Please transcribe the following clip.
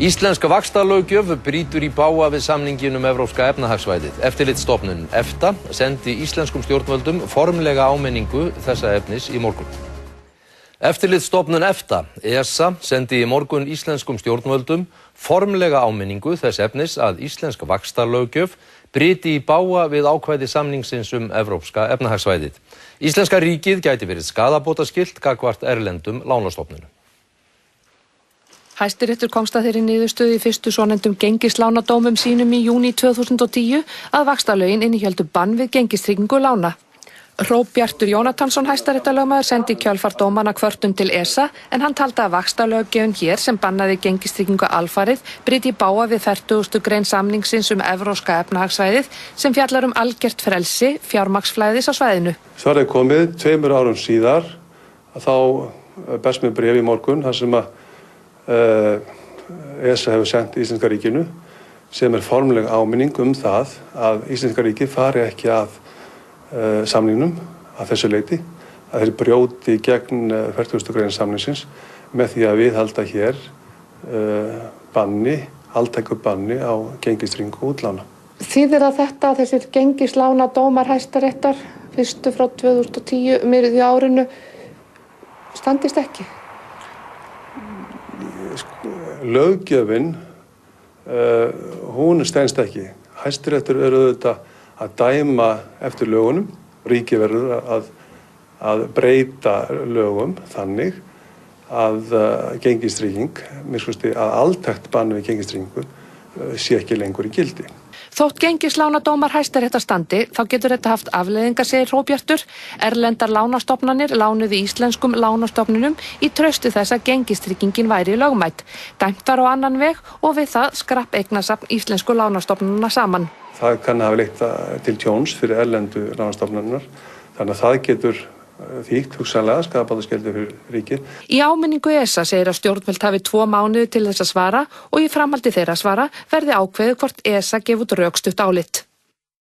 Íslenska vaxtalöggjöf brýtur í bága við samninginn Evrópska efnahagssvæðið. Eftirlitsstofnun EFTA sendi íslenskum stjórnvöldum formlega áminningu þessa efnis í morgun. Eftirlitsstofnun EFTA, ESA, sendi í morgun íslenskum stjórnvöldum formlega áminningu þess efnis að íslenska vaxtalöggjöf bryti í bága við ákvæði samningsins Evrópska efnahagssvæðið. Íslenska ríkið gæti verið skaðabótaskylt gagnvart erlendum lánastofnunum. Hæstiréttur komst að þeirri niðurstöðu í fyrstu svonefndum gengislánadómum sínum í júní 2010 að vaxtalögin innihéldu bann við gengistryggingu lána. Hróbjartur Jónatansson hæstaréttarlögmaður sendi í kjölfar dómana kvörtun til ESA en hann taldi að vaxtalöggjöfin hér sem bannaði gengistryggingu alfarið bryti í bága við 40. grein samningsins Evrópska efnahagssvæðið sem fjallar algert frelsi fjármagnsflæðis á svæðinu. Svarið komið 2 árum síðar að þá berst mér bréf í morgun þar sem að ESA hefur sendt Íslenska ríkinu sem formleg áminning það að Íslenska ríkið fari ekki að samningnum að þessu leyti, að þeir brjóti gegn 40. grein samningsins með því að viðhalda hér altæku banni á gengistryggingu útlána. Þýðir að þessir gengislánadómar Hæstaréttar fyrstu frá 2010 miðju árinu standist ekki? Löggjöfin, hún stenst ekki. Hæstiréttur auðvitað að dæma eftir lögunum. Ríkið verður að breyta lögum þannig að gengistrygging, að altækt bann við gengistryggingu sé ekki lengur í gildi. Þótt gengislánadómar Hæstaréttar standi, þá getur þetta haft afleiðingar, segir Hróbjartur. Erlendar lánastofnanir lánuðu íslenskum lánastofnunum í trausti þess að gengistryggingin væri lögmæt. Dæmt var á annan veg og við það skrapp eignasafn íslensku lánastofnununa saman. Það kann hafa leitt til tjóns fyrir erlendu lánastofnunnar, þannig að það getur þýtt hugsanlega skaðabótaskyldu fyrir ríkið. Í áminningu ESA segir að stjórnvöld hafi 2 mánuði til þess að svara og í framhaldi þeirra svara verði ákveðið hvort ESA gefi út rökstutt álit.